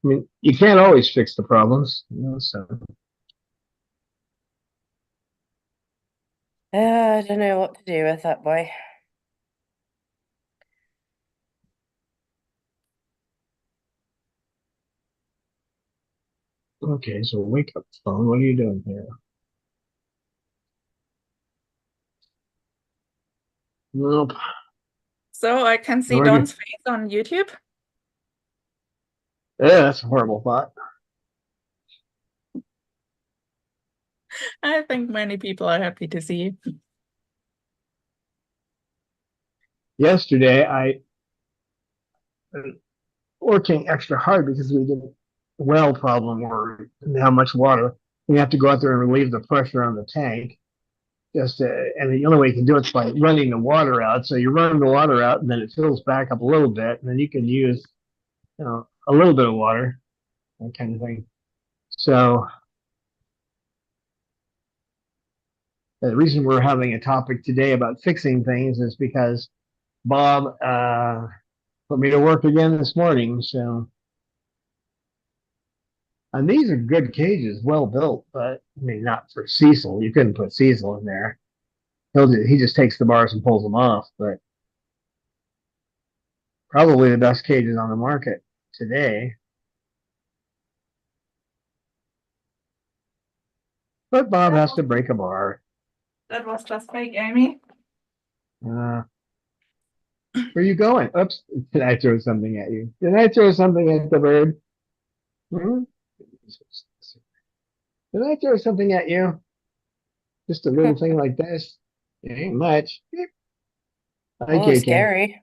I mean, you can't always fix the problems, so. I don't know what to do with that boy. Okay, so wake up, phone. What are you doing here? Nope. So I can see Already. Don's face on YouTube. Yeah, that's a horrible thought. I think many people are happy to see. Yesterday, I working extra hard because we did a well problem where we didn't have much water. We have to go out there and relieve the pressure on the tank. And the only way you can do it is by running the water out. So you run the water out, and then it fills back up a little bit, and then you can use, a little bit of water, that kind of thing. So the reason we're having a topic today about fixing things is because Bob put me to work again this morning. So, and these are good cages, well built, but I mean, not for Cecil. You couldn't put Cecil in there. He just takes the bars and pulls them off. But probably the best cages on the market today. But Bob has to break a bar. That was just fake, Amy. Where are you going? Oops! Did I throw something at you? Did I throw something at the bird? Hmm? Did I throw something at you? Just a little thing like this. It ain't much. Hi, Oh, KK. scary.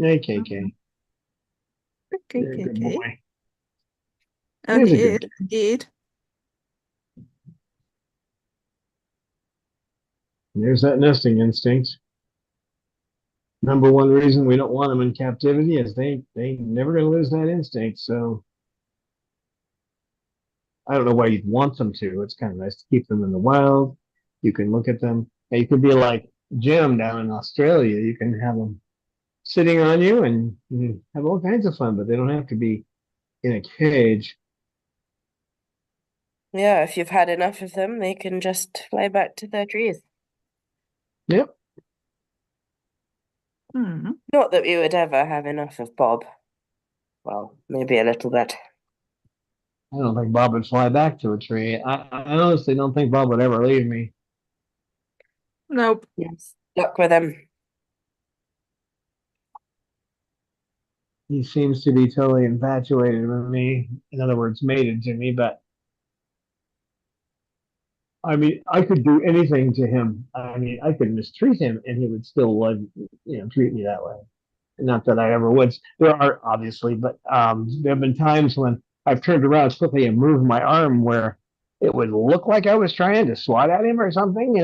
Hi, KK. Okay, You're a okay, good okay. boy. Here's a good Okay, kid. indeed. There's that nesting instinct. Number one reason we don't want them in captivity is they never gonna lose that instinct. So I don't know why you'd want them to. It's kind of nice to keep them in the wild. You can look at them. And you could be like Jim down in Australia. You can have them sitting on you and you have all kinds of fun, but they don't have to be in a cage. Yeah, if you've had enough of them, they can just fly back to their trees. Yep. Hmm. Not that we would ever have enough of Bob. Well, maybe a little bit. I don't think Bob would fly back to a tree. I honestly don't think Bob would ever leave me. Nope. Yes. Luck with him. He seems to be totally infatuated with me. In other words, mated to me. But I mean, I could do anything to him. I mean, I could mistreat him, and he would still love, treat me that way. Not that I ever would. There are obviously, but there have been times when I've turned around quickly and moved my arm where it would look like I was trying to swat at him or something,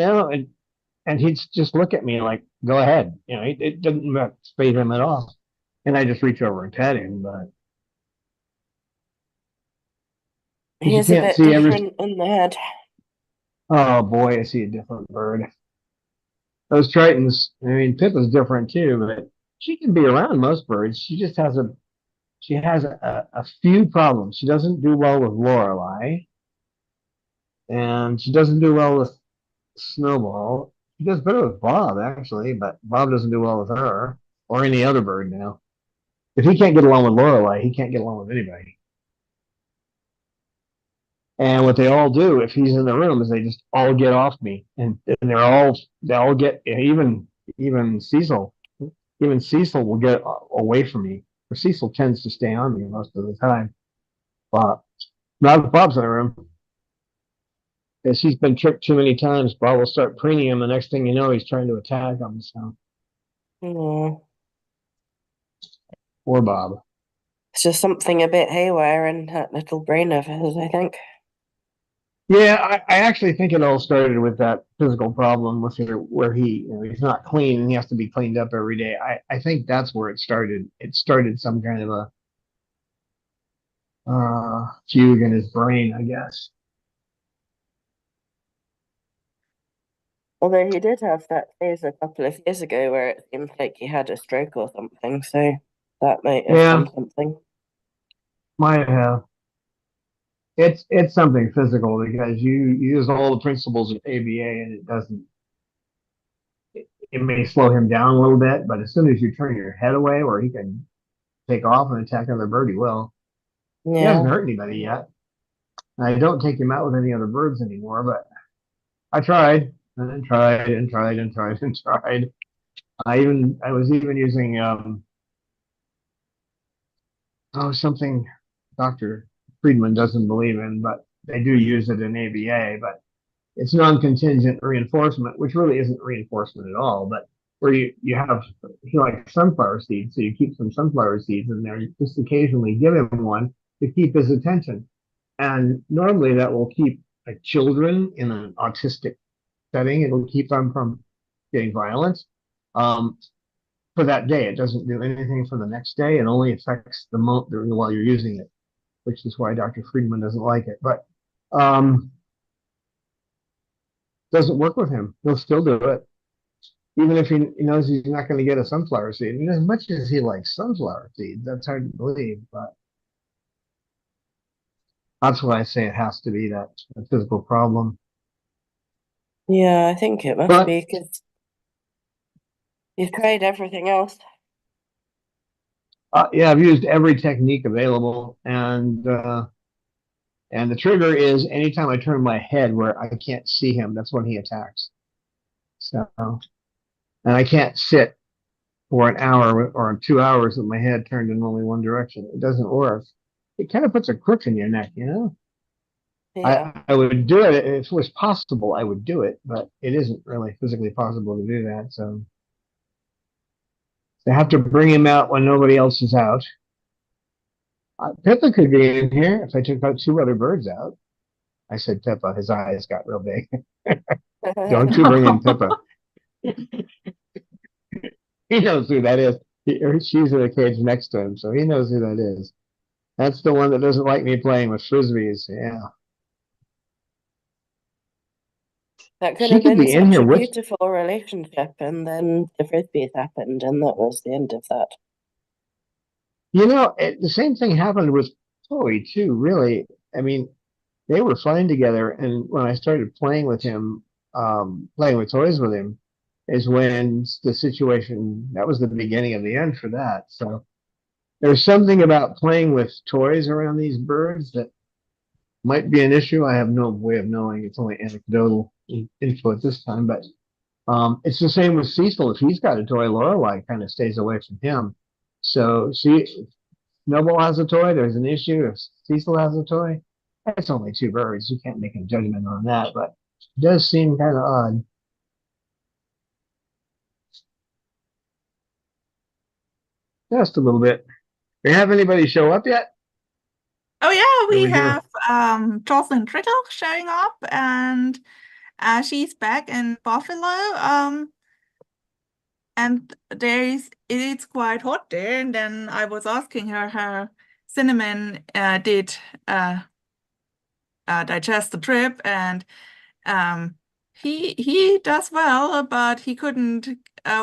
and he'd just look at me like, "Go ahead," it didn't phase him at all. And I just reach over and pet him, but because He you is a can't bit see every. different in the head. Oh boy, I see a different bird. Those Tritons. I mean, Pippa's different too, but she can be around most birds. She has a few problems. She doesn't do well with Lorelei, and she doesn't do well with Snowball. She does better with Bob, actually, but Bob doesn't do well with her or any other bird now. If he can't get along with Lorelei, he can't get along with anybody. And what they all do, if he's in the room, is they just all get off me, and they all get even Cecil, even Cecil will get away from me. Or Cecil tends to stay on me most of the time. But not if Bob's in the room. Because he's been tricked too many times, Bob will start preening him. The next thing you know, he's trying to attack him. So No, poor Bob. it's just something a bit haywire in that little brain of his, I think. Yeah, I actually think it all started with that physical problem with where he's not clean and he has to be cleaned up every day. I think that's where it started. It started some kind of a fugue in his brain, I guess. Although he did have that phase a couple of years ago where it seemed like he had a stroke or something, so that might have Yeah, done something. Might have. It's something physical because you use all the principles of ABA and it doesn't. It may slow him down a little bit, but as soon as you turn your head away, where he can take off and attack another bird, he will. He hasn't Yeah. hurt anybody yet. I don't take him out with any other birds anymore, but I tried and then tried and tried and tried and tried. I was even using something Dr. Friedman doesn't believe in, but they do use it in ABA, but it's non-contingent reinforcement, which really isn't reinforcement at all, but where you have like sunflower seeds, so you keep some sunflower seeds in there, you just occasionally give him one to keep his attention. And normally that will keep like children in an autistic setting, it'll keep them from getting violent. Um, for that day, it doesn't do anything for the next day. It only affects the month while you're using it, which is why Dr. Friedman doesn't like it. But doesn't work with him. He'll still do it, even if he knows he's not going to get a sunflower seed. And as much as he likes sunflower seeds, that's hard to believe. But that's why I say it has to be that a physical problem. Yeah, I think it must But be because you've tried everything else. yeah, I've used every technique available, and the trigger is anytime I turn my head where I can't see him, that's when he attacks. So, and I can't sit for an hour or 2 hours with my head turned in only one direction. It doesn't work. It kind of puts a crook in your neck, you know? Yeah. I would do it if it was possible. I would do it, but it isn't really physically possible to do that. So they have to bring him out when nobody else is out. Pippa could be in here if I took out two other birds out. I said Pippa. His eyes got real big. Don't you bring in Pippa. He knows who that is. She's in a cage next to him, so he knows who that is. That's the one that doesn't like me playing with frisbees. Yeah. That could She have could been be in such here a with. beautiful relationship, and then the frisbees happened, and that was the end of that. The same thing happened with Chloe too, really. I mean, they were fine together, and when I started playing with him, playing with toys with him, is when the situation, that was the beginning of the end for that. So there's something about playing with toys around these birds that might be an issue. I have no way of knowing. It's only anecdotal info at this time, but it's the same with Cecil. If he's got a toy, Lorelai kind of stays away from him. So Snowball has a toy, there's an issue. If Cecil has a toy, it's only two birds. You can't make a judgment on that, but it does seem kind of odd. Just a little bit. Do you have anybody show up yet? Oh yeah, Or we we do? have Jocelyn Trickle showing up, and she's back in Buffalo. And it's quite hot there. And then I was asking her how Cinnamon did digest the trip, and he does well, but he couldn't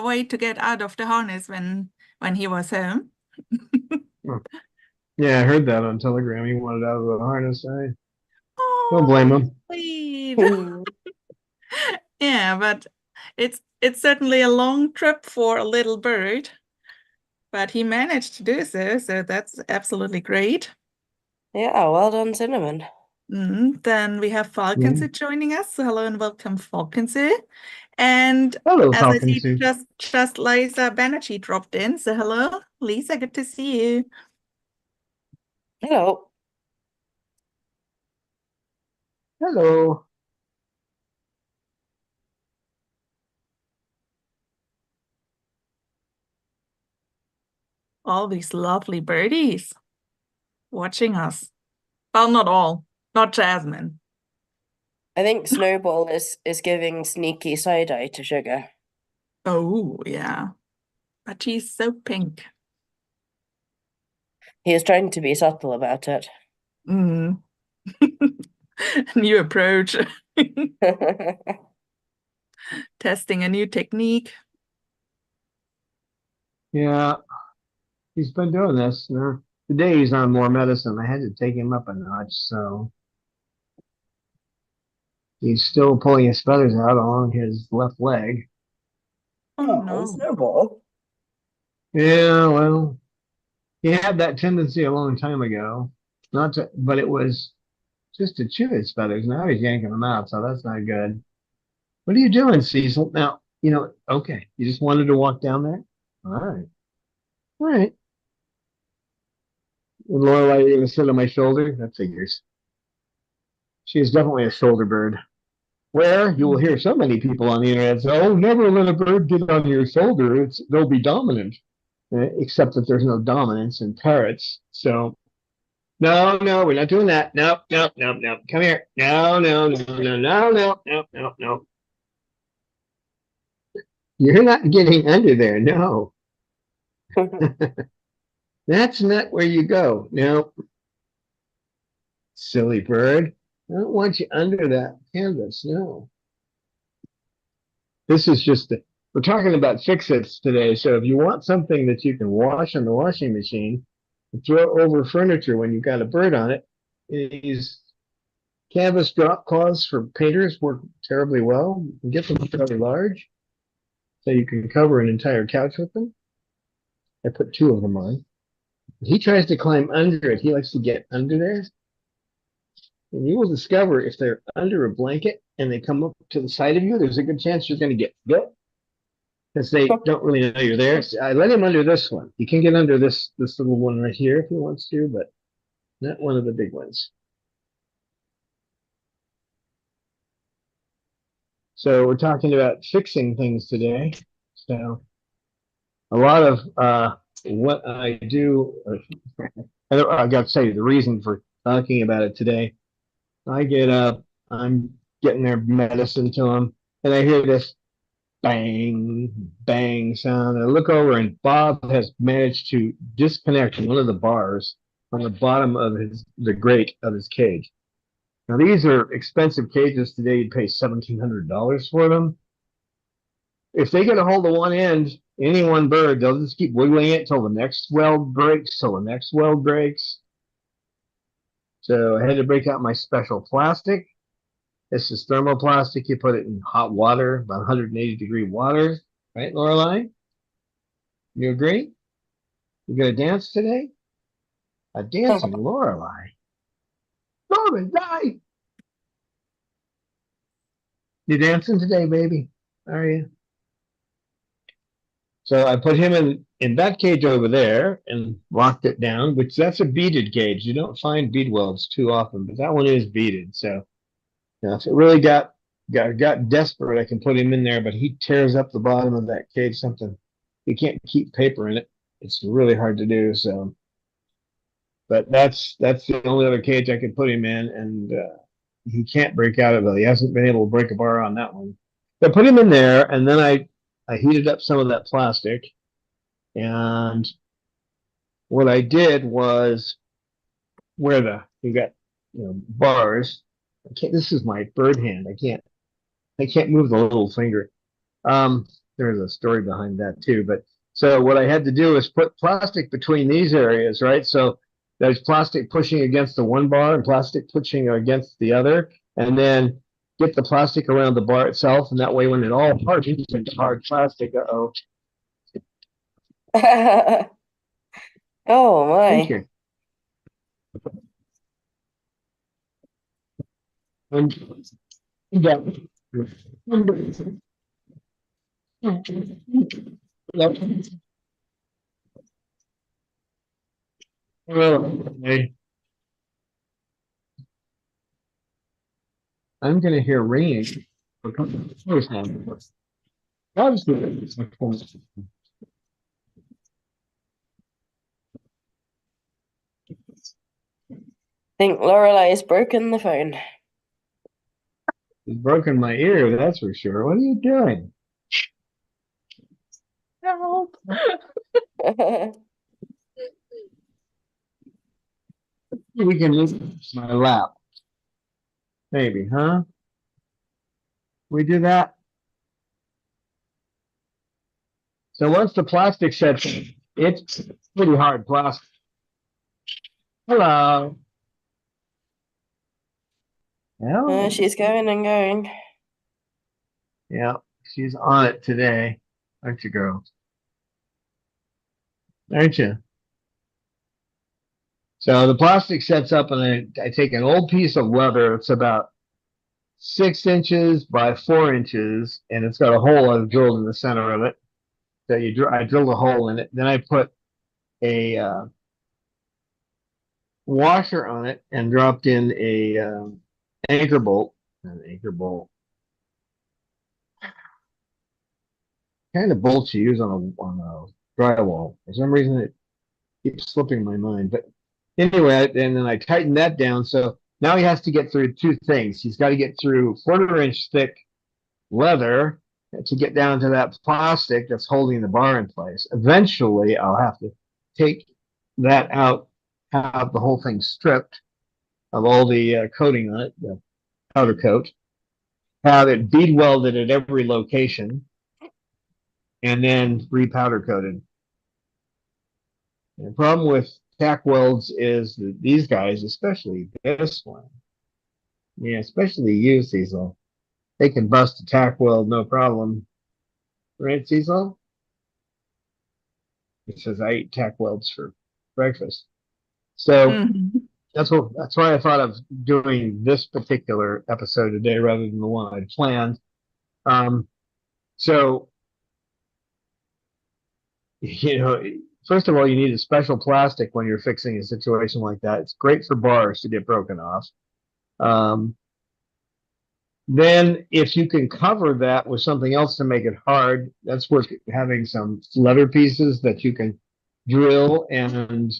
wait to get out of the harness when he was home. Yeah, I heard that on Telegram. He wanted out of the harness. I don't blame Oh, him. sweet. Yeah, but it's certainly a long trip for a little bird, but he managed to do so that's absolutely great. Yeah, well done, Cinnamon. Then we have Falconcy Yeah. joining us. So hello and welcome, Falconcy. And Hello, as I Falcon see, Sue. just Lisa Banerjee dropped in. So hello, Lisa, good to see you. Hello. Hello. All these lovely birdies watching us. Well, not all, not Jasmine. I think Snowball is giving sneaky side eye to Sugar. Oh, yeah. But she's so pink. He is trying to be subtle about it. Mm. New approach. Testing a new technique. Yeah, he's been doing this. Today he's on more medicine. I had to take him up a notch, so he's still pulling his feathers out along his left leg. Oh no. Snowball. Yeah, well, he had that tendency a long time ago. Not to, but it was just to chew his feathers. Now he's yanking them out, so that's not good. What are you doing, Cecil? Now, okay, you just wanted to walk down there? All right. All right. And Lorelai, you're going to sit on my shoulder? That figures. She is definitely a shoulder bird. Where you will hear so many people on the internet say, "Oh, never let a bird get on your shoulder. They'll be dominant." Except that there's no dominance in parrots. So, no, we're not doing that. No. Come here. No. You're not getting under there. No. That's not where you go. No. Silly bird. I don't want you under that canvas. No. This is just, we're talking about fixits today. So if you want something that you can wash in the washing machine, and throw over furniture when you've got a bird on it, these canvas drop cloths for painters work terribly well. You can get them fairly large, so you can cover an entire couch with them. I put 2 of them on. He tries to climb under it. He likes to get under there. And you will discover if they're under a blanket and they come up to the side of you, there's a good chance you're going to get bit because they don't really know you're there. So I let him under this one. He can get under this little one right here if he wants to, but not one of the big ones. So we're talking about fixing things today. So a lot of what I do, I got to say the reason for talking about it today. I get up, I'm getting their medicine to them, and I hear this bang, bang sound. And I look over, and Bob has managed to disconnect one of the bars on the bottom of the grate of his cage. Now, these are expensive cages today. You'd pay $1,700 for them. If they get a hold of one end, any one bird, they'll just keep wiggling it till the next weld breaks, till the next weld breaks. So I had to break out my special plastic. This is thermoplastic. You put it in hot water, about 180-degree water. Right, Lorelai? You agree? You gonna dance today? A dancing Lorelai. Lorelai! You dancing today, baby? Are you? So I put him in that cage over there and locked it down, which that's a beaded cage. You don't find bead welds too often, but that one is beaded. So if it really got desperate, I can put him in there, but he tears up the bottom of that cage something. You can't keep paper in it. It's really hard to do. So, but that's the only other cage I could put him in, and he can't break out of it. He hasn't been able to break a bar on that one. So I put him in there, and then I heated up some of that plastic, and what I did was where you got bars. This is my bird hand. I can't move the little finger. There's a story behind that too. But so what I had to do is put plastic between these areas, right? So there's plastic pushing against the one bar and plastic pushing against the other, and then get the plastic around the bar itself, and that way when it all hardens into hard plastic, Oh thank my. you. And yeah. Okay. I'm gonna hear ringing. Think Lorelai has broken the phone. He's broken my ear, that's for sure. What are you doing? Help. We can move my lap. Maybe, huh? We do that. So once the plastic sets in, it's pretty hard plastic. Hello. Hello. She's going and going. Yeah, she's on it today, aren't you, girl? Aren't you? So the plastic sets up, and I take an old piece of leather. It's about 6 inches by 4 inches, and it's got a hole I've drilled in the center of it. So I drilled a hole in it. Then I put a washer on it and dropped in a anchor bolt. An anchor bolt, kind of bolts you use on a drywall. For some reason, it keeps slipping my mind. But anyway, and then I tightened that down. So now he has to get through two things. He's got to get through 1/4 inch thick leather to get down to that plastic that's holding the bar in place. Eventually, I'll have to take that out, have the whole thing stripped of all the coating on it, the powder coat, have it bead welded at every location, and then repowder coated. The problem with tack welds is that these guys, especially this one, yeah, especially you, Cecil, they can bust a tack weld no problem. Right, Cecil? He says I eat tack welds for breakfast. So Mhm. that's why I thought of doing this particular episode today rather than the one I'd planned. So first of all, you need a special plastic when you're fixing a situation like that. It's great for bars to get broken off. Then if you can cover that with something else to make it hard, that's worth having some leather pieces that you can drill and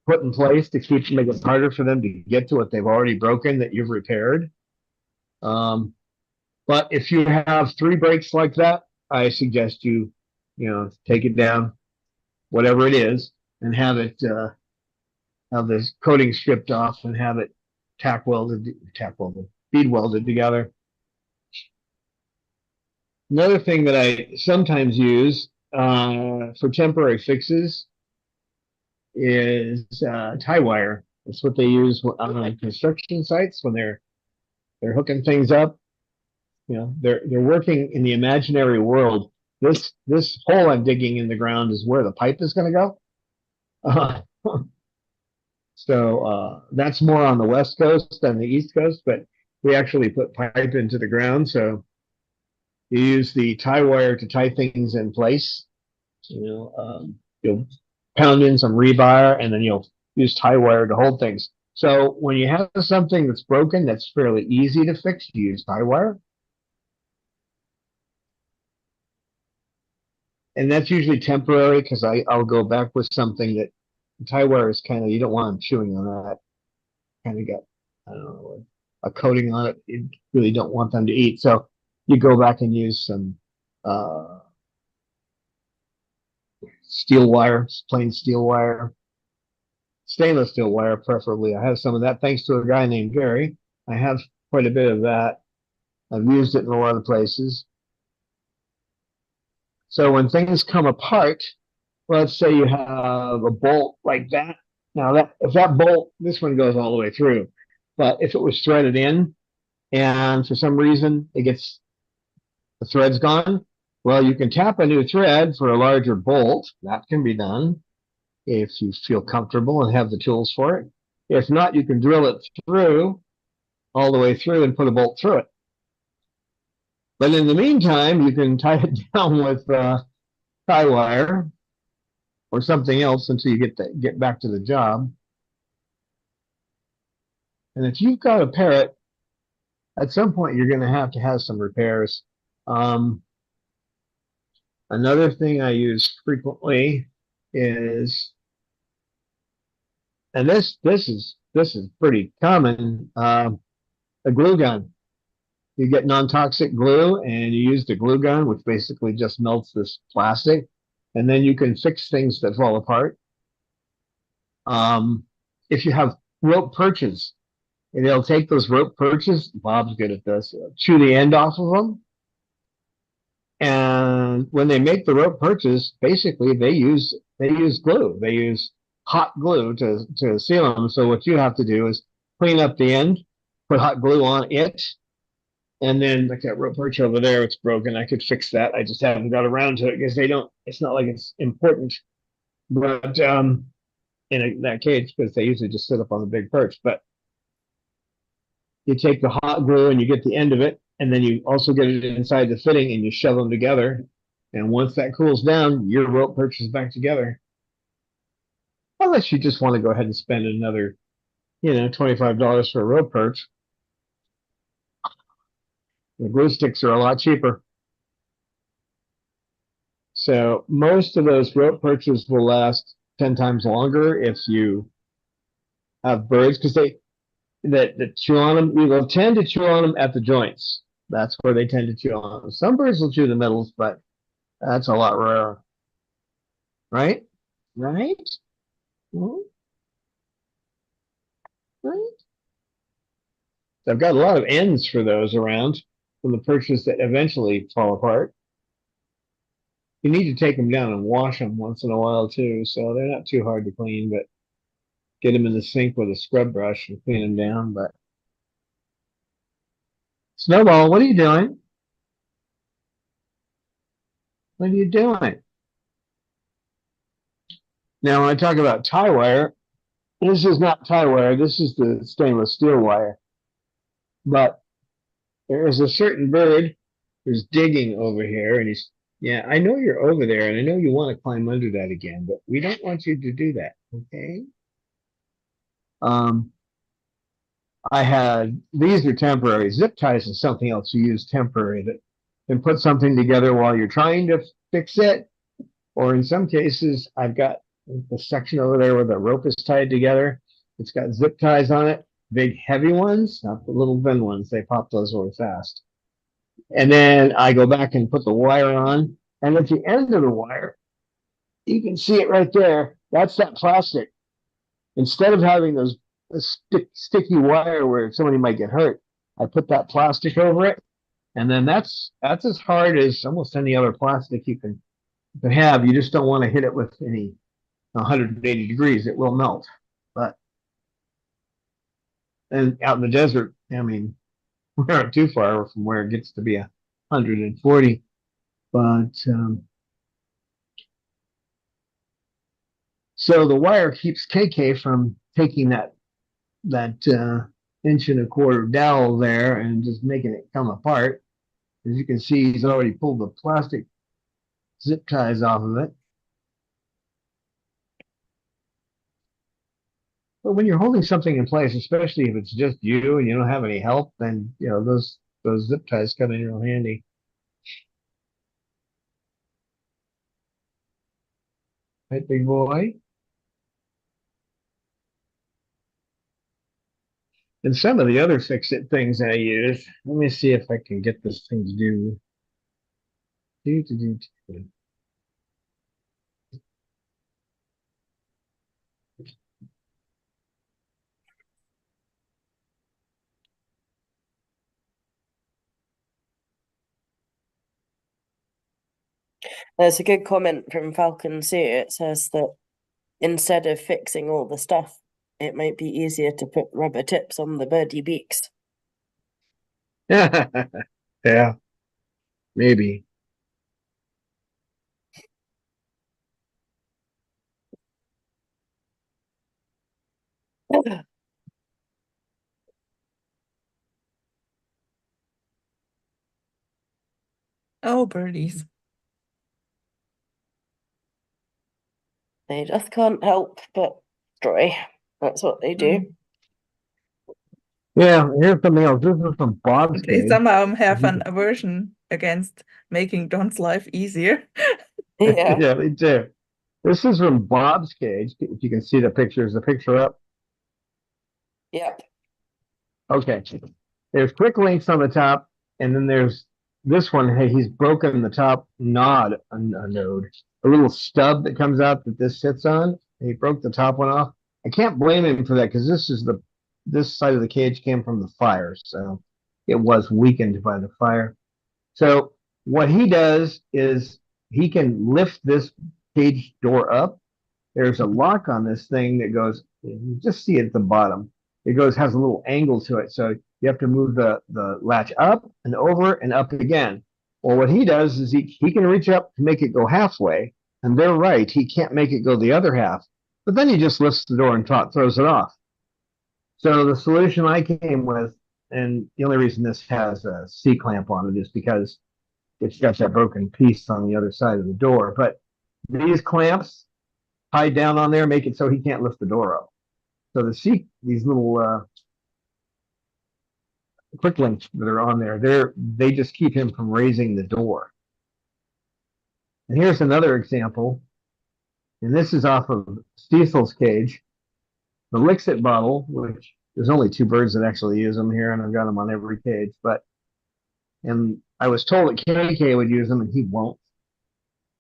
put in place to make it harder for them to get to what they've already broken that you've repaired. But if you have 3 breaks like that, I suggest you take it down, whatever it is, and have this coating stripped off and have it bead welded together. Another thing that I sometimes use for temporary fixes is tie wire. That's what they use on construction sites when they're hooking things up. They're working in the imaginary world. This hole I'm digging in the ground is where the pipe is going to go. So that's more on the West Coast than the East Coast, but we actually put pipe into the ground. So you use the tie wire to tie things in place. You'll pound in some rebar, and then you'll use tie wire to hold things. So when you have something that's broken that's fairly easy to fix, you use tie wire. And that's usually temporary because I'll go back with something that tie wire is kind of, you don't want them chewing on that. Kind of got, I don't know, a coating on it. You really don't want them to eat. So you go back and use some steel wire, plain steel wire, stainless steel wire, preferably. I have some of that thanks to a guy named Gary. I have quite a bit of that. I've used it in a lot of places. So when things come apart, let's say you have a bolt like that. Now if that bolt, this one goes all the way through, but if it was threaded in and for some reason the thread's gone, well, you can tap a new thread for a larger bolt. That can be done if you feel comfortable and have the tools for it. If not, you can drill it through all the way through and put a bolt through it. But in the meantime, you can tie it down with tie wire or something else until you get back to the job. And if you've got a parrot, at some point you're going to have some repairs. Another thing I use frequently is, and this is pretty common, a glue gun. You get non-toxic glue and you use the glue gun, which basically just melts this plastic, and then you can fix things that fall apart. If you have rope perches, and they'll take those rope perches, Bob's good at this, chew the end off of them. And when they make the rope perches, basically they use glue. They use hot glue to seal them. So what you have to do is clean up the end, put hot glue on it, and then like that rope perch over there, it's broken. I could fix that. I just haven't got around to it because they don't. It's not like it's important, but in that cage because they usually just sit up on the big perch. But you take the hot glue and you get the end of it, and then you also get it inside the fitting and you shove them together. And once that cools down, your rope perch is back together. Unless you just want to go ahead and spend another, $25 for a rope perch. The glue sticks are a lot cheaper. So most of those rope perches will last 10 times longer if you have birds because that chew on them. You will tend to chew on them at the joints. That's where they tend to chew on them. Some birds will chew the middles, but that's a lot rarer. Right? Right? Mhm. Right? So I've got a lot of ends for those around from the perches that eventually fall apart. You need to take them down and wash them once in a while too, so they're not too hard to clean, but get them in the sink with a scrub brush and clean them down. But Snowball, what are you doing? What are you doing? Now, when I talk about tie wire, this is not tie wire. This is the stainless steel wire. But there is a certain bird who's digging over here, and yeah, I know you're over there, and I know you want to climb under that again, but we don't want you to do that, okay? These are temporary. Zip ties is something else you use temporary that can put something together while you're trying to fix it. Or in some cases, I've got the section over there where the rope is tied together. It's got zip ties on it, big heavy ones, not the little thin ones. They pop those really fast. And then I go back and put the wire on. And at the end of the wire, you can see it right there. That's that plastic. Instead of having those sticky wire where somebody might get hurt, I put that plastic over it. And then that's as hard as almost any other plastic you can have. You just don't want to hit it with any 180 degrees. It will melt. But and out in the desert, I mean, we aren't too far from where it gets to be 140. But so the wire keeps KK from taking that inch and a quarter dowel there and just making it come apart. As you can see, he's already pulled the plastic zip ties off of it. But when you're holding something in place, especially if it's just you and you don't have any help, then those zip ties come in real handy. Right, big boy? And some of the other fix-it things I use, let me see if I can get this thing to do. There's a good comment from Falcon Sue. It says that instead of fixing all the stuff, it might be easier to put rubber tips on the birdie beaks. Yeah, maybe. Oh, birdies. They just can't help but destroy. That's what they do. Yeah, here's something else. This is from Bob's They cage. somehow have an aversion against making Don's life easier. Yeah. Yeah, they do. This is from Bob's cage. If you can see the picture, is the picture up? Yep. Okay. There's quick links on the top, and then there's this one. Hey, he's broken the top node, a little stub that comes out that this sits on. He broke the top one off. I can't blame him for that because this side of the cage came from the fire, so it was weakened by the fire. So what he does is he can lift this cage door up there's a lock on this thing that goes, you just see it at the bottom. It has a little angle to it. So you have to move the latch up and over and up again. Well, what he does is he can reach up to make it go halfway, and they're right. He can't make it go the other half. But then he just lifts the door and throws it off. So the solution I came with, and the only reason this has a C-clamp on it is because it's got that broken piece on the other side of the door. But these clamps tied down on there make it so he can't lift the door up. So these little quick links that are on there, they just keep him from raising the door. And here's another example, and this is off of Cecil's cage, the Lixit bottle, which there's only 2 birds that actually use them here, and I've got them on every cage. And I was told that KK would use them, and he won't.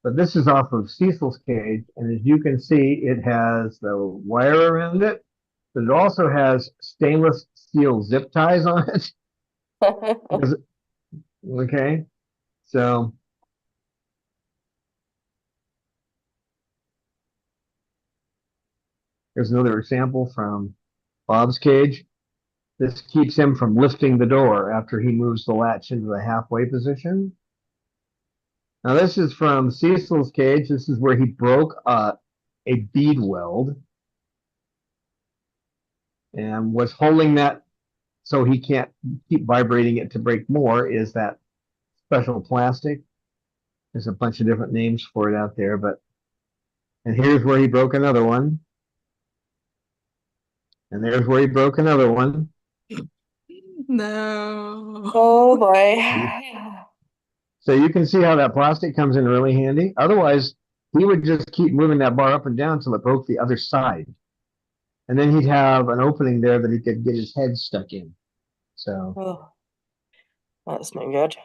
But this is off of Cecil's cage, and as you can see, it has the wire around it, but it also has stainless steel zip ties on it. Okay, so here's another example from Bob's cage. This keeps him from lifting the door after he moves the latch into the halfway position. Now this is from Cecil's cage. This is where he broke a bead weld and was holding that so he can't keep vibrating it to break more is that special plastic. There's a bunch of different names for it out there, and here's where he broke another one. And there's where he broke another one. No. Oh boy. So you can see how that plastic comes in really handy. Otherwise, he would just keep moving that bar up and down until it broke the other side. And then he'd have an opening there that he could get his head stuck in. So that's not good.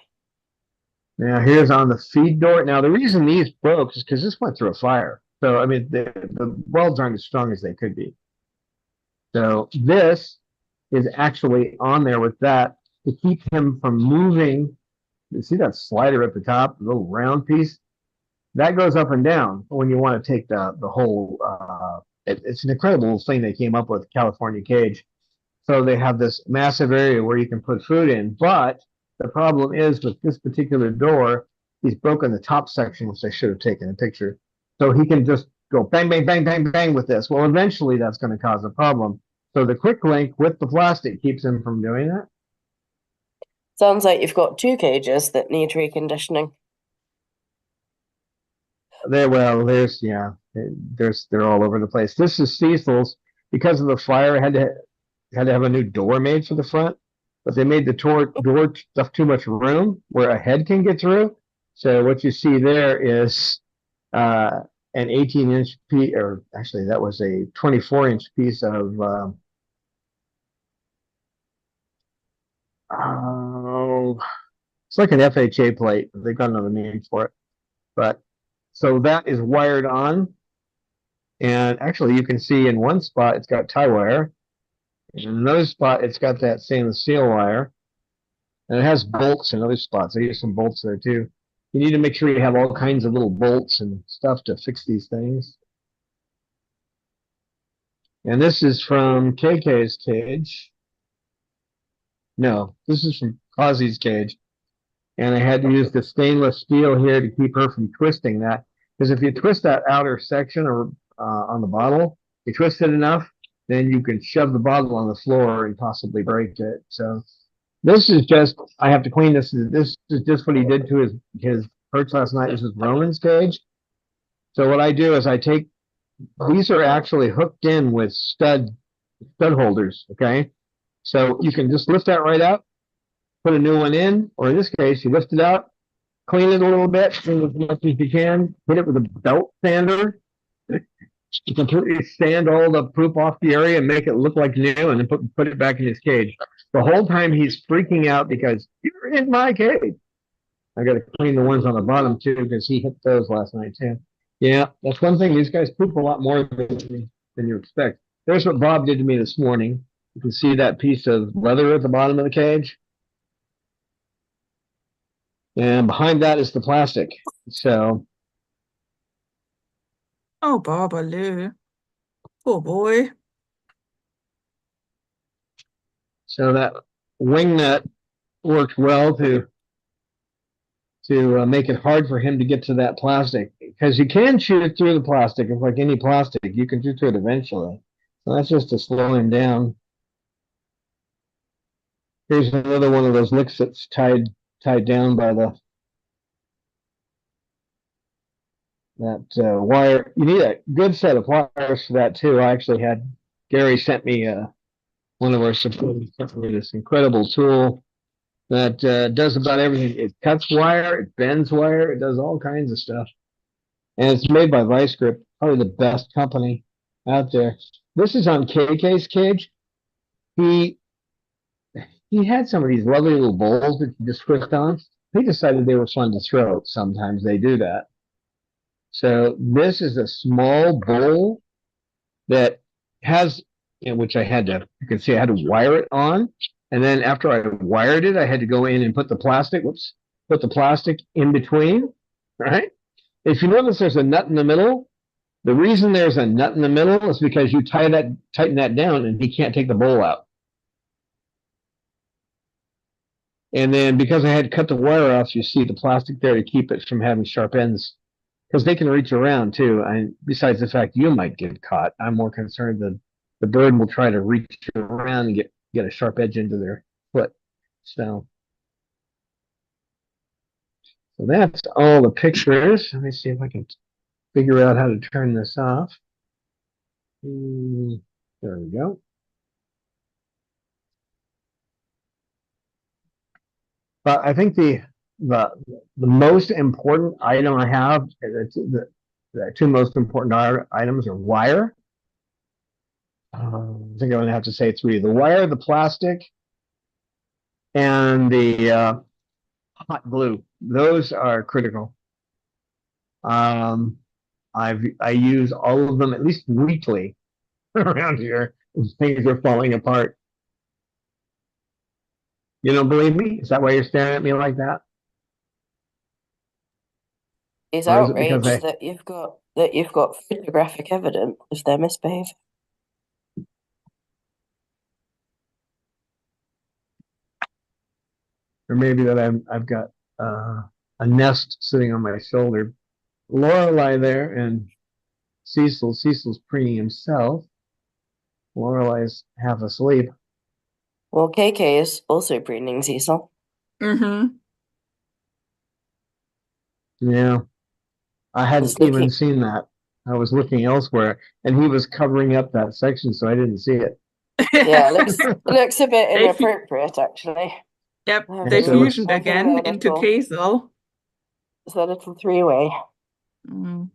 Now here's on the feed door. Now the reason these broke is because this went through a fire. So I mean the welds aren't as strong as they could be. So this is actually on there with that to keep him from moving. You see that slider at the top, the little round piece? That goes up and down when you want to take the whole it's an incredible thing they came up with, California Cage. So they have this massive area where you can put food in, but the problem is with this particular door, he's broken the top section, which I should have taken a picture. So he can just go bang, bang, bang, bang, bang with this. Well, eventually that's going to cause a problem. So the quick link with the plastic keeps him from doing that. Sounds like you've got 2 cages that need reconditioning. They're all over the place. This is Cecil's. Because of the fire, I had to have a new door made for the front, but they made the door stuff too much room where a head can get through. So what you see there is an 18-inch piece, or actually that was a 24-inch piece of it's like an FHA plate. They've got another name for it, but so that is wired on, and actually you can see in one spot it's got tie wire. In another spot, it's got that stainless steel wire, and it has bolts in other spots. I use some bolts there too. You need to make sure you have all kinds of little bolts and stuff to fix these things. And this is from KK's cage. No, this is from Ozzy's cage. And I had to use the stainless steel here to keep her from twisting that. Because if you twist that outer section or on the bottle, you twist it enough, then you can shove the bottle on the floor and possibly break it. So this is just, I have to clean this. This is just what he did to his perch last night. This is Roman's cage. So what I do is I take, these are actually hooked in with stud holders, okay? So you can just lift that right up, put a new one in, or in this case, you lift it out, clean it a little bit, clean it as much as you can, hit it with a belt sander. You completely sand all the poop off the area and make it look like new, and then put it back in his cage. The whole time he's freaking out because you're in my cage. I got to clean the ones on the bottom too because he hit those last night too. Yeah, that's one thing. These guys poop a lot more than you expect. There's what Bob did to me this morning. You can see that piece of leather at the bottom of the cage. And behind that is the plastic. So Oh, Babaloo. Poor boy. So that wing nut worked well to make it hard for him to get to that plastic, because you can shoot through the plastic. It's like any plastic, you can shoot through it eventually. So that's just to slow him down. Here's another one of those licks that's tied down by that wire. You need a good set of pliers for that too. I actually had Gary sent me one of our supporters sent me this incredible tool that does about everything. It cuts wire, it bends wire, it does all kinds of stuff. And it's made by Vice Grip, probably the best company out there. This is on KK's cage. He had some of these lovely little bowls that you just twist on. He decided they were fun to throw. Sometimes they do that. So this is a small bowl that has, which I had to, you can see I had to wire it on. And then after I wired it, I had to go in and put the plastic, put the plastic in between, right? If you notice there's a nut in the middle, the reason there's a nut in the middle is because you tighten that down and he can't take the bowl out. And then because I had to cut the wire off, you see the plastic there to keep it from having sharp ends, because they can reach around too. And besides the fact you might get caught, I'm more concerned that the bird will try to reach around and get a sharp edge into their foot. So that's all the pictures. Let me see if I can figure out how to turn this off. There we go. But I think the most important item I have, the two most important items are wire. I think I'm going to have to say three: the wire, the plastic, and the hot glue. Those are critical. I use all of them at least weekly around here. Things are falling apart. You don't believe me? Is that why you're staring at me like that? He's Or is it because outraged that you've got photographic evidence of their misbehavior. Or maybe that I've got a nest sitting on my shoulder. Lorelei there and Cecil's preening himself. Lorelei's half asleep. Well, KK is also preening Cecil. Mm-hmm. Yeah. I hadn't Just looking- even seen that. I was looking elsewhere, and he was covering up that section, so I didn't see it. Yeah, it looks a bit They- inappropriate, actually. Yep, Oh, they so fusioned it's- again into little- Kazel. It's a little three-way. Mm.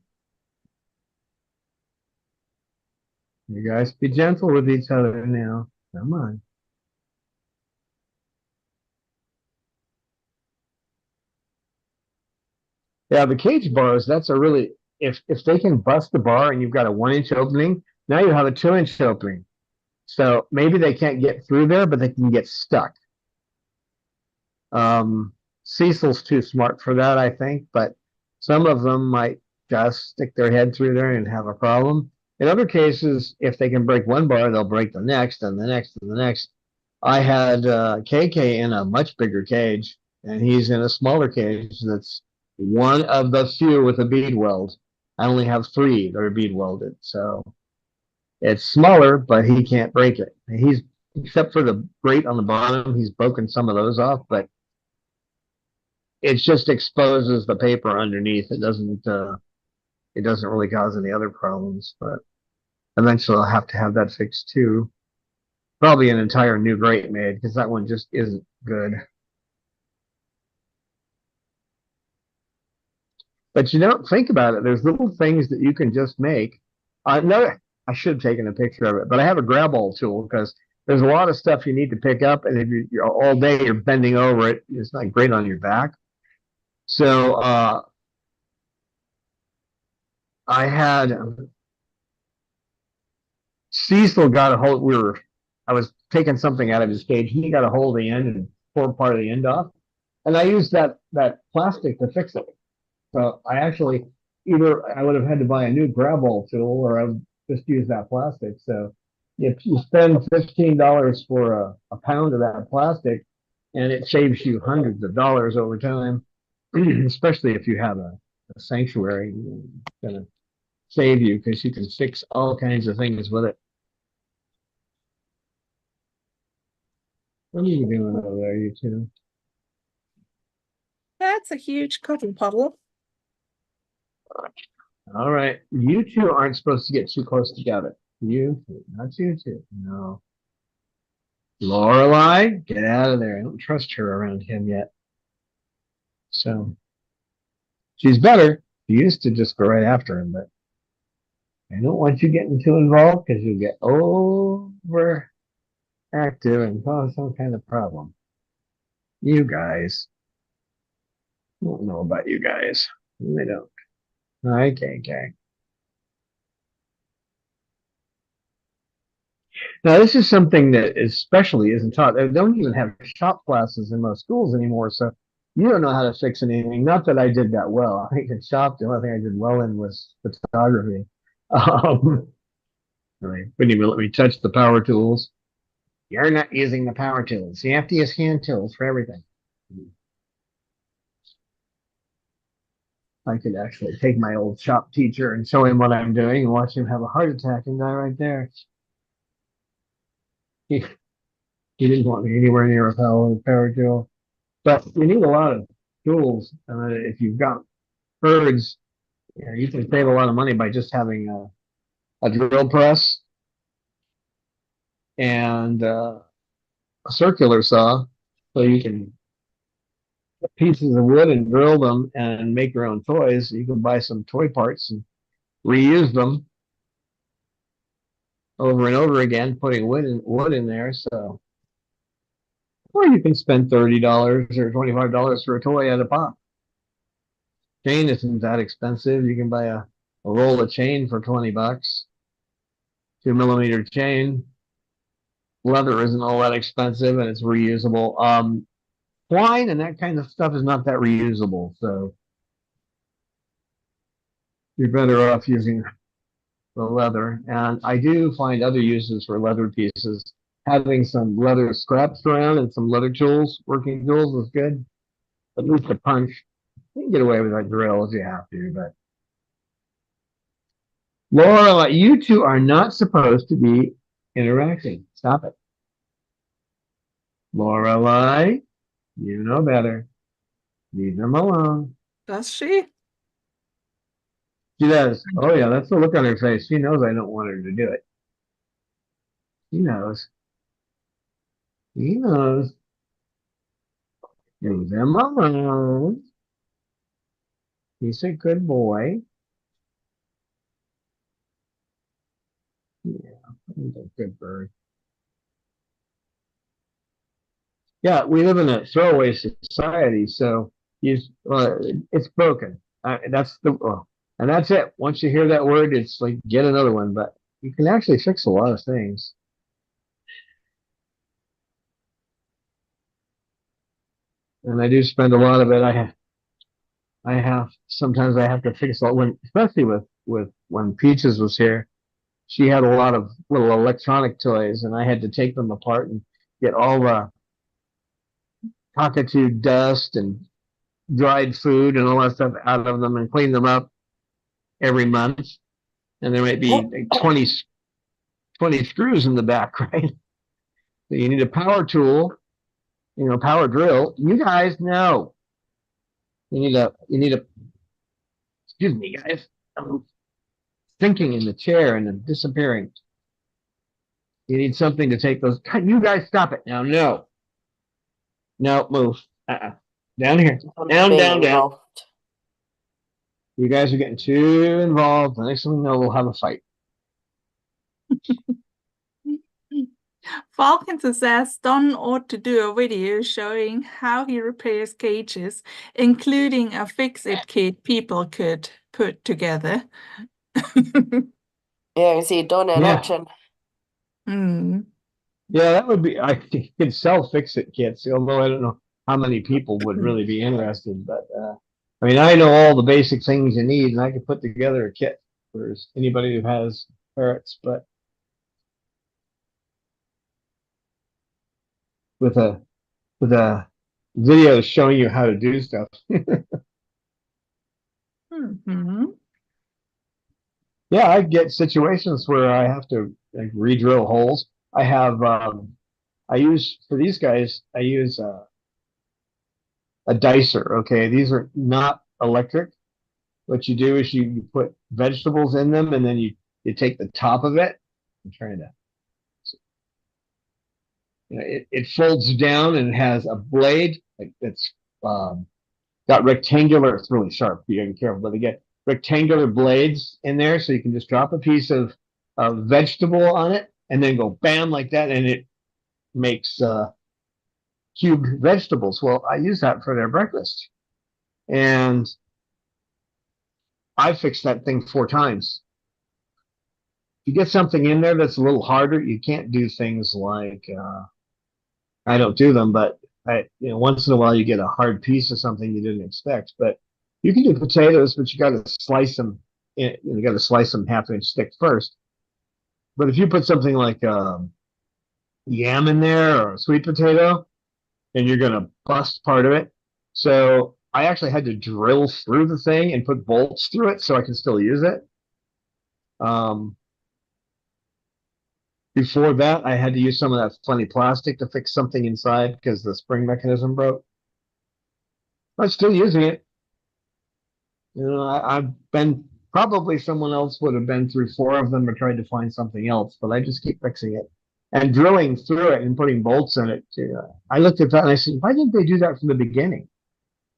You guys be gentle with each other now. Come on. Yeah, the cage bars, that's a really, if they can bust the bar and you've got a 1-inch opening, now you have a 2-inch opening. So maybe they can't get through there, but they can get stuck. Cecil's too smart for that, I think, but some of them might just stick their head through there and have a problem. In other cases, if they can break one bar, they'll break the next and the next and the next. I had KK in a much bigger cage, and he's in a smaller cage that's one of the few with a bead weld. I only have 3 that are bead welded, so it's smaller, but he can't break it. He's, except for the grate on the bottom, he's broken some of those off, but it just exposes the paper underneath. It doesn't really cause any other problems, but eventually I'll have to have that fixed too. Probably an entire new grate made, because that one just isn't good. But you don't think about it. There's little things that you can just make. No, I should have taken a picture of it, but I have a grab all tool, because there's a lot of stuff you need to pick up, and if you're all day you're bending over it, it's not great on your back. So I had Cecil got a hold. I was taking something out of his cage. He got a hold of the end and tore part of the end off, and I used that plastic to fix it. So I actually either I would have had to buy a new grab ball tool or I would just use that plastic. So if you spend $15 for a pound of that plastic, and it saves you hundreds of dollars over time, especially if you have a sanctuary, it's gonna save you because you can fix all kinds of things with it. What are you doing over there, you two? That's a huge cotton puddle. All right, you two aren't supposed to get too close together. You two, not you two. No. Lorelai, get out of there. I don't trust her around him yet. So she's better. She used to just go right after him, but I don't want you getting too involved because you'll get overactive and cause some kind of problem. You guys. I don't know about you guys. I don't. Okay. Now, this is something that especially isn't taught. They don't even have shop classes in most schools anymore, so you don't know how to fix anything. Not that I did that well. I think in shop, the only thing I did well in was photography. They wouldn't even let me touch the power tools. You're not using the power tools. You have to use hand tools for everything. I could actually take my old shop teacher and show him what I'm doing and watch him have a heart attack and die right there. He didn't want me anywhere near a power tool. But you need a lot of tools. If you've got birds, you can save a lot of money by just having a drill press and a circular saw. So you can get pieces of wood and drill them and make your own toys. You can buy some toy parts and reuse them over and over again, putting wood in there. So, or you can spend $30 or $25 for a toy at a pop. Chain isn't that expensive. You can buy a roll of chain for $20, 2mm chain. Leather isn't all that expensive and it's reusable. Twine and that kind of stuff is not that reusable, so you're better off using the leather. And I do find other uses for leather pieces. Having some leather scraps around and some leather tools, working tools, is good. At least a punch. You can get away with a drill if you have to, but Laura, you two are not supposed to be interacting. Stop it. Lorelai, you know better. Leave them alone. Does she? She does. Oh yeah, that's the look on her face. She knows I don't want her to do it. She knows. He knows. Leave them alone. He's a good boy. Yeah, he's a good bird. Yeah, we live in a throwaway society, so it's broken. That's and that's it. Once you hear that word, it's like get another one. But you can actually fix a lot of things. And I do spend a lot of it. Sometimes I have to fix a lot when, especially with when Peaches was here. She had a lot of little electronic toys, and I had to take them apart and get all the cockatoo dust and dried food and all that stuff out of them and clean them up every month. And there might be like 20 screws in the back, right? So you need a power tool, power drill. You guys know. You need a, excuse me, guys. I'm sinking in the chair and I'm disappearing. You need something to take those. You guys stop it now. No. No, move. Down here. Down. You guys are getting too involved. The next thing we know, we'll have a fight. Falcons has asked Don ought to do a video showing how he repairs cages, including a fix-it kit people could put together. Yeah, you see Don in action. Yeah, that would be. I could sell fix-it kits, although I don't know how many people would really be interested. But I mean, I know all the basic things you need, and I could put together a kit for anybody who has parrots, but with a video showing you how to do stuff. Hmm. Yeah, I get situations where I have to like re-drill holes. I use for these guys, I use a dicer. Okay, these are not electric. What you do is you put vegetables in them, and then you take the top of it. I'm trying to, it folds down and it has a blade like that's um, got rectangular. It's really sharp. You gotta be careful, but they get rectangular blades in there, so you can just drop a piece of vegetable on it, and then go bam like that, and it makes cubed vegetables. Well, I use that for their breakfast, and I fixed that thing 4 times. If you get something in there that's a little harder, you can't do things like I don't do them, but once in a while you get a hard piece of something you didn't expect. But you can do potatoes, but you got to slice them. You got to slice them 1/2 inch thick first. But if you put something like yam in there or a sweet potato, and you're gonna bust part of it. So I actually had to drill through the thing and put bolts through it so I can still use it. Um, Before that, I had to use some of that funny plastic to fix something inside because the spring mechanism broke. I'm still using it. I've been probably someone else would have been through 4 of them or tried to find something else, but I just keep fixing it and drilling through it and putting bolts in it. I looked at that and I said, why didn't they do that from the beginning?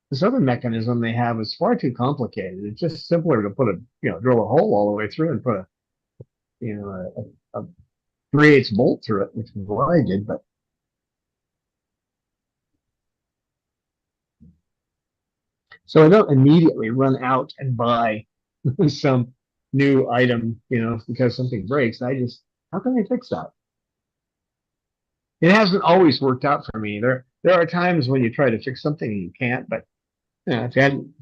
This other mechanism they have is far too complicated. It's just simpler to put drill a hole all the way through and put a 3/8 bolt through it, which is what I did. But so I don't immediately run out and buy some new item, because something breaks. How can I fix that? It hasn't always worked out for me. There are times when you try to fix something and you can't, but if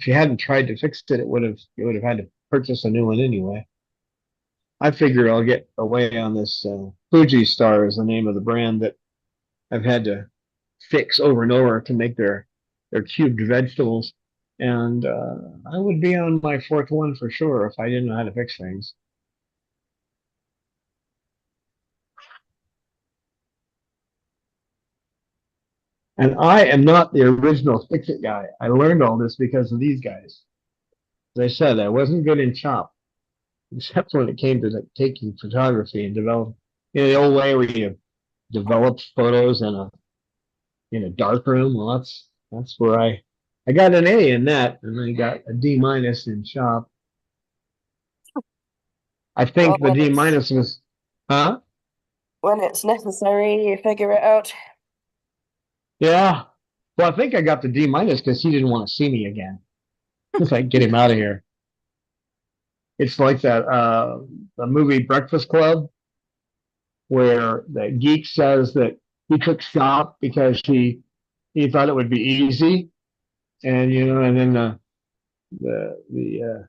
you hadn't tried to fix it, you would have had to purchase a new one anyway. I figure I'll get away on this. Fuji Star is the name of the brand that I've had to fix over and over to make their cubed vegetables, and I would be on my 4th one for sure if I didn't know how to fix things. And I am not the original fix-it guy. I learned all this because of these guys. As I said, I wasn't good in chop, except when it came to taking photography and develop, the old way where you develop photos in a dark room. Well, that's where I got an A in that, and I got a D- in shop. I think the D- was, huh? When it's necessary, you figure it out. Yeah. Well, I think I got the D- because he didn't want to see me again. It's like, get him out of here. It's like that the movie Breakfast Club, where the geek says that he took shop because he thought it would be easy, and and then the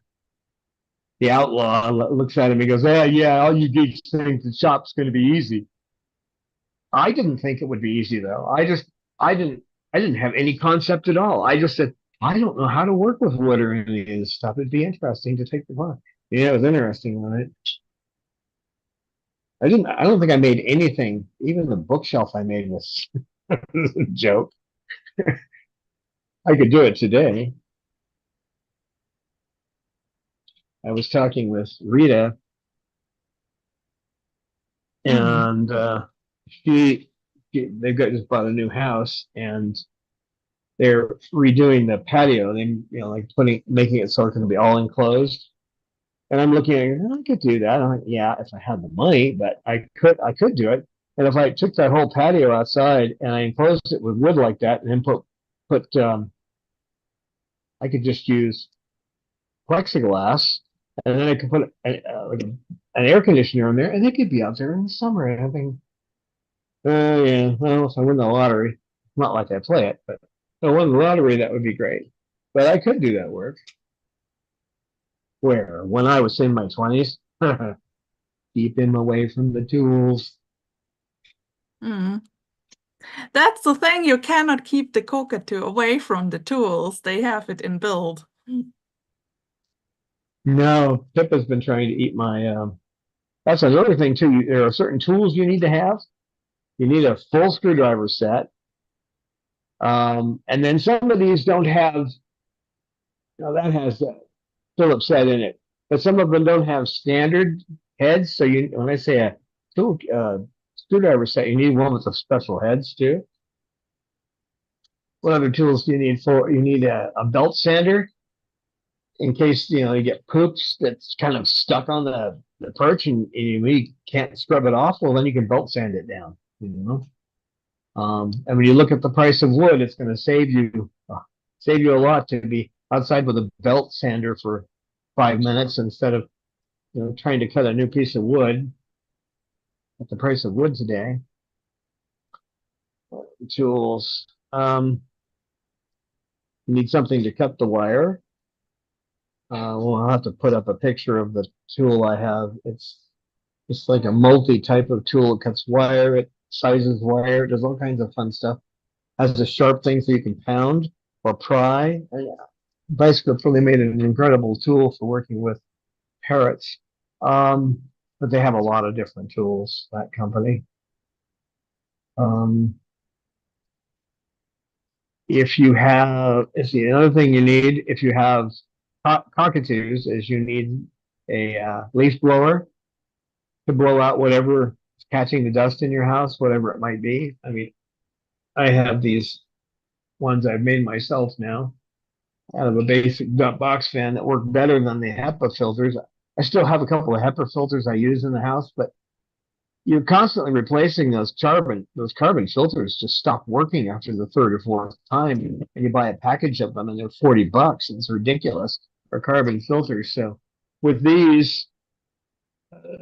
outlaw looks at him and goes, yeah, all you geeks think the shop's going to be easy. I didn't think it would be easy though. I didn't have any concept at all. I just said, I don't know how to work with wood or any of this stuff. It'd be interesting to take the class. Yeah, it was interesting, right? I don't think I made anything. Even the bookshelf I made was a joke. I could do it today. I was talking with Rita, and they've just bought a new house, and they're redoing the patio. They like making it so it's going to be all enclosed. And I'm looking at it, I could do that. I'm like, yeah, if I had the money, but I could do it. And if I took that whole patio outside and I enclosed it with wood like that, and then put I could just use plexiglass, and then I could put like an air conditioner in there, and they could be out there in the summer. And I think, yeah, well, if I win the lottery, not like I play it, but if I won the lottery, that would be great. But I could do that work. Where? When I was in my 20s, keep him away from the tools. Mm. That's the thing, you cannot keep the cockatoo away from the tools. They have it in build. No, Pippa's been trying to eat my. That's another thing too. There are certain tools you need to have. You need a full screwdriver set, and then some of these don't have. That has a Phillips head in it, but some of them don't have standard heads. So when I say a tool screwdriver set, you need one with the special heads too. What other tools do you need for? You need a belt sander in case you get poops that's kind of stuck on the perch and you really can't scrub it off. Well, then you can belt sand it down. And when you look at the price of wood, it's going to save you a lot to be outside with a belt sander for 5 minutes instead of trying to cut a new piece of wood at the price of wood today. Tools. You need something to cut the wire. We'll have to put up a picture of the tool I have. It's like a multi-type of tool. It cuts wire, it sizes wire, it does all kinds of fun stuff. Has a sharp thing so you can pound or pry. Bicycle really made an incredible tool for working with parrots. But they have a lot of different tools, that company. If the other thing you need, if you have cockatoos, is you need a leaf blower to blow out whatever is catching the dust in your house, whatever it might be. I mean, I have these ones I've made myself now out of a basic box fan that work better than the HEPA filters. I still have a couple of HEPA filters I use in the house, but you're constantly replacing those carbon filters just stop working after the third or fourth time. And you buy a package of them and they're $40. It's ridiculous for carbon filters. So with these,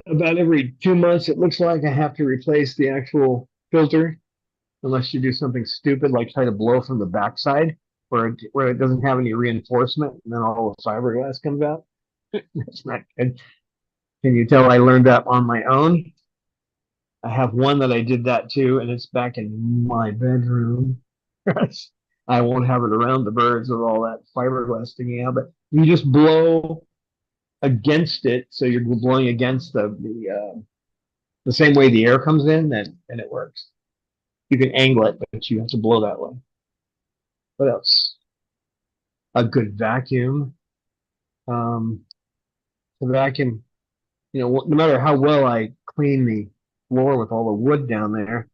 about every 2 months, it looks like I have to replace the actual filter, unless you do something stupid like try to blow from the backside where it doesn't have any reinforcement, and then all the fiberglass comes out. That's not good. Can you tell I learned that on my own? I have one that I did that too, and it's back in my bedroom. I won't have it around the birds with all that fiberglass sticking out, but you just blow against it, so you're blowing against the same way the air comes in, then it works. You can angle it, but you have to blow that way. What else? A good vacuum. The vacuum, no matter how well I clean the floor with all the wood down there,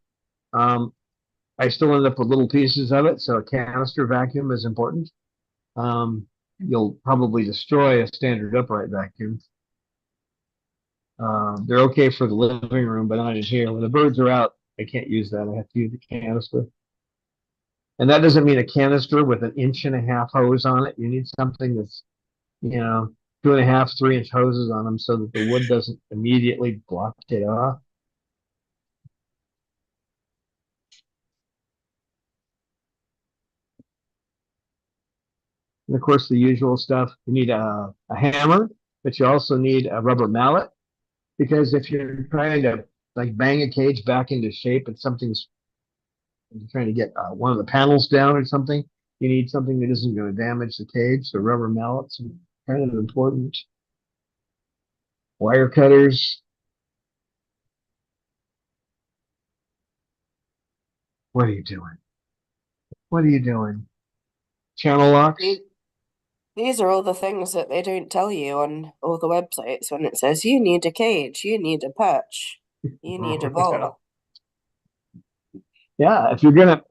I still end up with little pieces of it. So a canister vacuum is important. You'll probably destroy a standard upright vacuum. They're okay for the living room, but not in here. When the birds are out, I can't use that. I have to use the canister. And that doesn't mean a canister with an 1.5 inch hose on it. You need something that's, 2.5, 3 inch hoses on them so that the wood doesn't immediately block it off. And of course, the usual stuff. You need a hammer, but you also need a rubber mallet, because if you're trying to like bang a cage back into shape and you're trying to get one of the panels down or something, you need something that isn't going to damage the cage. So rubber mallets are kind of important. Wire cutters. What are you doing? What are you doing? Channel locks? These are all the things that they don't tell you on all the websites when it says you need a cage, you need a perch, you need a ball. Yeah, if you're gonna,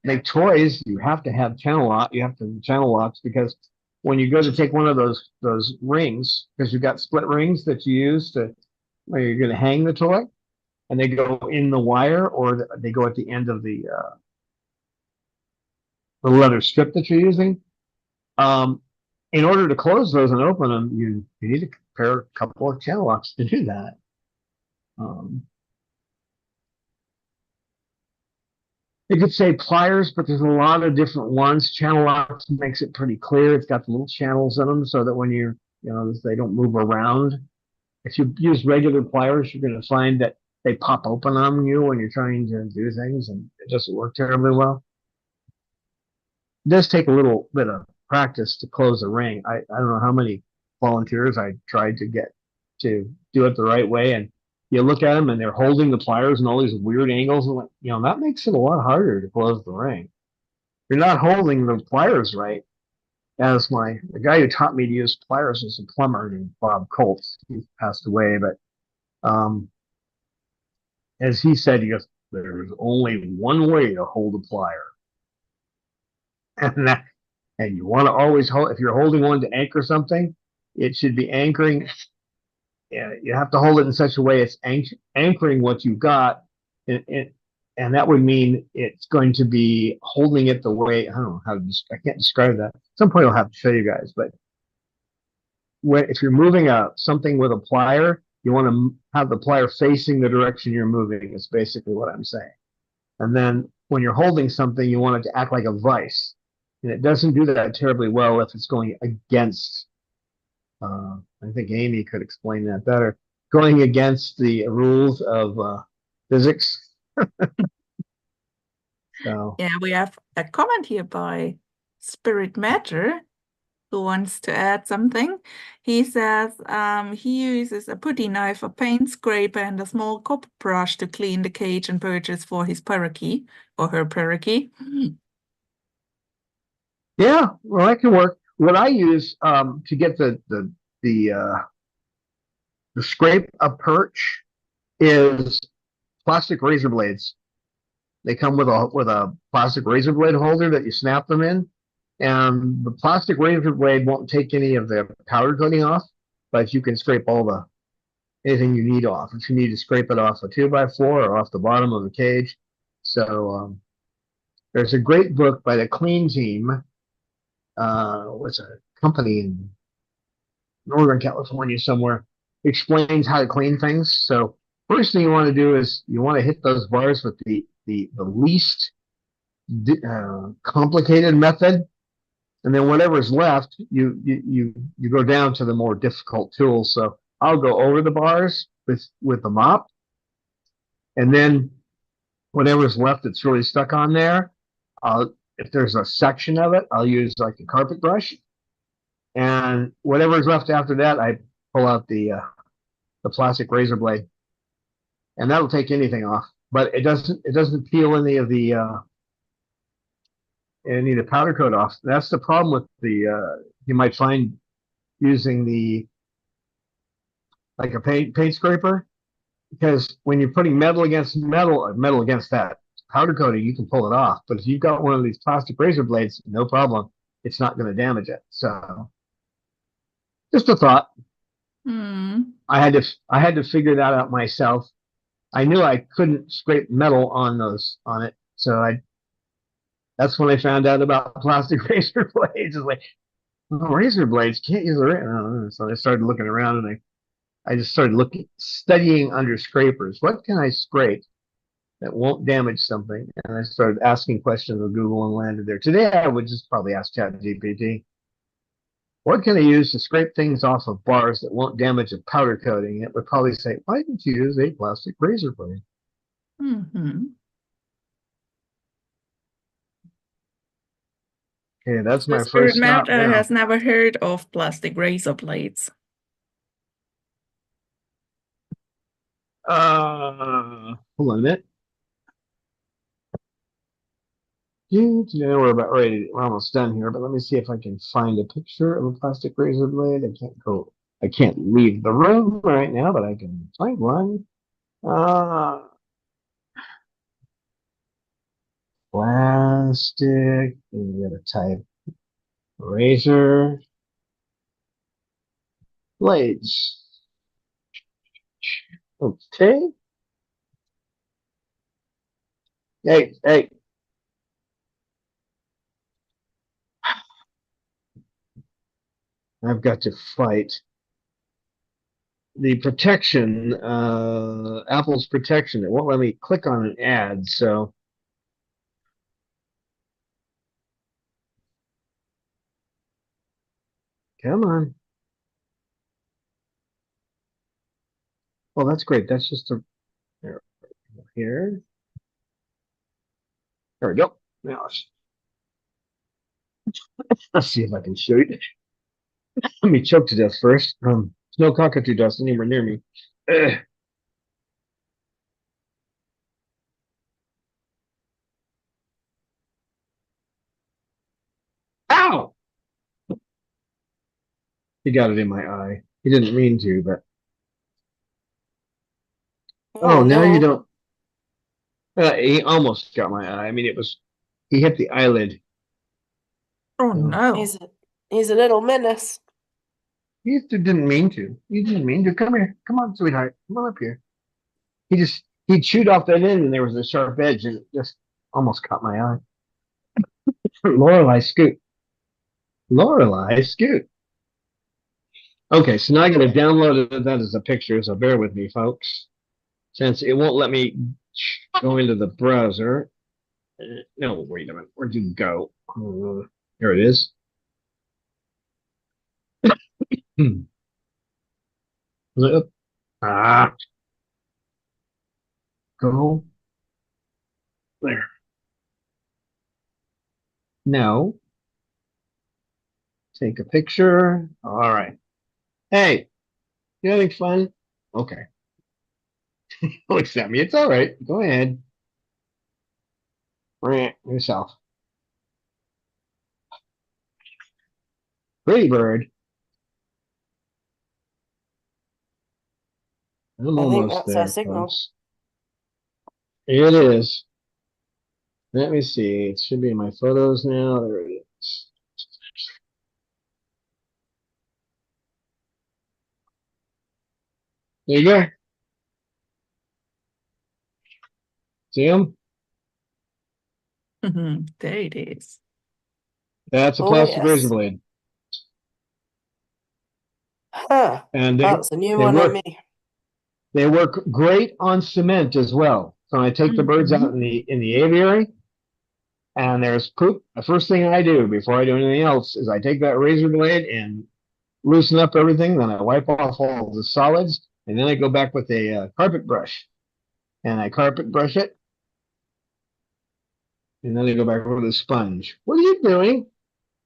make toys, you have to have channel lock. You have to channel locks, because when you go to take one of those rings, because you've got split rings that you use to where you're going to hang the toy, and they go in the wire, or they go at the end of the leather strip that you're using. In order to close those and open them, you need a couple of channel locks to do that. It could say pliers, but there's a lot of different ones. Channel locks makes it pretty clear. It's got the little channels in them so that when you're, they don't move around. If you use regular pliers, you're going to find that they pop open on you when you're trying to do things, and it doesn't work terribly well. It does take a little bit of practice to close a ring. I don't know how many volunteers I tried to get to do it the right way, and you look at them and they're holding the pliers in all these weird angles, and that makes it a lot harder to close the ring. You're not holding the pliers right. As the guy who taught me to use pliers was a plumber named Bob Colts. He passed away, but as he said, he goes, "There's only one way to hold a plier," and you want to always hold. If you're holding one to anchor something, it should be anchoring. You have to hold it in such a way it's anchoring what you've got, and that would mean it's going to be holding it the way, I don't know how to, I can't describe that. At some point I'll have to show you guys, but if you're moving something with a plier, you want to have the plier facing the direction you're moving, is basically what I'm saying. And then when you're holding something, you want it to act like a vice. And it doesn't do that terribly well if it's going against, I think Amy could explain that better, going against the rules of physics. So Yeah, we have a comment here by Spirit Matter who wants to add something. He says he uses a putty knife, a paint scraper, and a small copper brush to clean the cage and perches for his parakeet or her parakeet. yeah, well, that can work. What I use to get the scrape a perch is plastic razor blades. They come with a plastic razor blade holder that you snap them in, and the plastic razor blade won't take any of the powder coating off, but you can scrape anything you need off. If you need to scrape it off a 2x4 or off the bottom of the cage. So there's a great book by the Clean Team. What's a company in Northern California somewhere, explains how to clean things. So first thing you want to do is you want to hit those bars with the least complicated method, and then whatever's left, you go down to the more difficult tools. So I'll go over the bars with the mop, and then whatever's left that's really stuck on there, if there's a section of it, I'll use like a carpet brush, and whatever's left after that, I pull out the plastic razor blade, and that'll take anything off. But it doesn't peel any of the powder coat off. That's the problem with you might find using like a paint scraper, because when you're putting metal against metal, or metal against that powder coating, you can pull it off. But if you've got one of these plastic razor blades, no problem. It's not going to damage it. So just a thought. I had to figure that out myself. I knew I couldn't scrape metal on it, so that's when I found out about plastic razor blades. It's like, oh, razor blades, can't use the so I started looking around, and I just started studying under scrapers. What can I scrape that won't damage something? And I started asking questions of Google and landed there. Today I would just probably ask ChatGPT, what can I use to scrape things off of bars that won't damage a powder coating? It would probably say, why didn't you use a plastic razor blade? Okay, that's my first stop now. Has never heard of plastic razor blades. Hold on a minute. We're about ready. We're almost done here, but let me see if I can find a picture of a plastic razor blade. I can't leave the room right now, but I can find one. Plastic, you gotta type razor blades. Okay. Hey. I've got to fight the protection, Apple's protection. It won't let me click on an ad, so Come on. Well, that's great. That's just a here. There we go. Now let's see if I can shoot. Let me choke to death first. There's no cockatoo dust anywhere near me. Ugh. Ow! He got it in my eye. He didn't mean to, but Oh now you no. don't. He almost got my eye. I mean, he hit the eyelid. Oh no. He's a little menace. He didn't mean to. He didn't mean to. Come here. Come on, sweetheart. Come on up here. He chewed off that end and there was a sharp edge and it just almost caught my eye. Lorelei, scoot. Lorelei, scoot. Okay, so now I gotta download that as a picture, so bear with me, folks. Since it won't let me go into the browser. No, wait a minute. Where'd you go? Here it is. Ah, go there. No. Take a picture. All right. Hey, you having fun? Okay. Looks at me. It's all right. Go ahead. Rant yourself. Pretty bird. I'm I think almost that's our there, signal. folks. It is. Let me see. It should be in my photos now. There it is. There you go. See him? There it is. That's a Oh plastic razor yes. blade. Huh. And That's a new they one on work me. they work great on cement as well. So I take the birds out in the aviary and there's poop. The first thing I do before I do anything else is I take that razor blade and loosen up everything. Then I wipe off all the solids, and then I go back with a carpet brush and I carpet brush it, and then I go back with a sponge. What are you doing?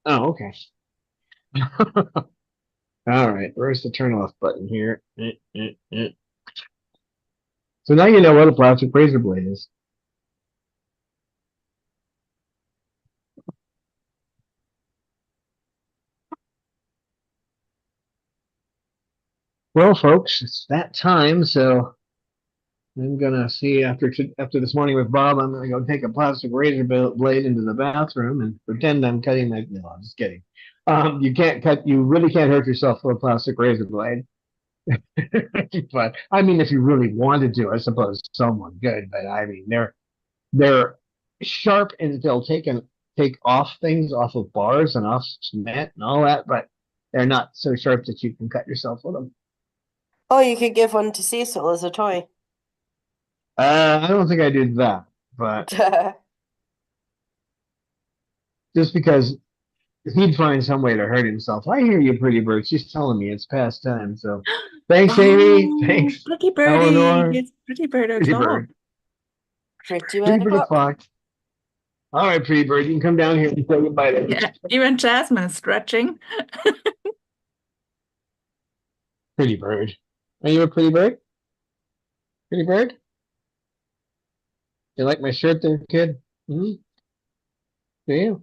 Oh, okay. All right. Where's the turn off button here? So now you know what a plastic razor blade is. Well, folks, it's that time, so I'm gonna see after this morning with Bob. I'm gonna go take a plastic razor blade into the bathroom and pretend I'm cutting my. No, I'm just kidding. You can't cut. You really can't hurt yourself with a plastic razor blade. But I mean, if you really wanted to, I suppose someone could. But I mean, they're sharp and they'll take off things off of bars and off cement and all that, but they're not so sharp that you can cut yourself with them. Oh, you could give one to Cecil as a toy. I don't think I did that, but just because he'd find some way to hurt himself. I hear you, pretty bird. She's telling me it's past time. So thanks, Amy. Oh, Thanks, pretty birdie. Eleanor. It's pretty bird Pretty o'clock. bird. Pretty Pretty bird bird o'clock. o'clock. All right, pretty bird. You can come down here and say goodbye to me. Yeah, even Jasmine is stretching. Pretty bird. Are you a pretty bird? Pretty bird? You like my shirt there, kid? Mm-hmm. Do you?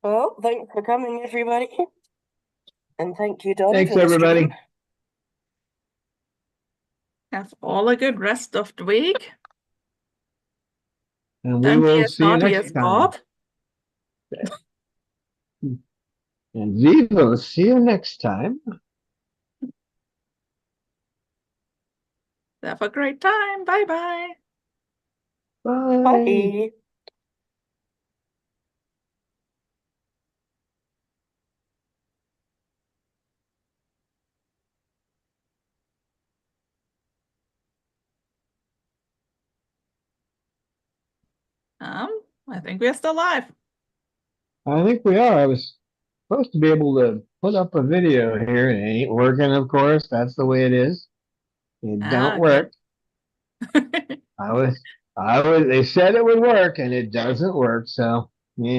Well, thanks for coming, everybody. And thank you, Don, Thanks, for the stream. everybody. Have all a good rest of the week. And we Don't be will as see you naughty as next time. Bob. And we will see you next time. Have a great time. Bye-bye. Bye. Bye. I think we're still live. I think we are. I was supposed to be able to put up a video here, and it ain't working, of course. That's the way it is. It don't Okay. work. I was, they said it would work, and it doesn't work. So, yeah.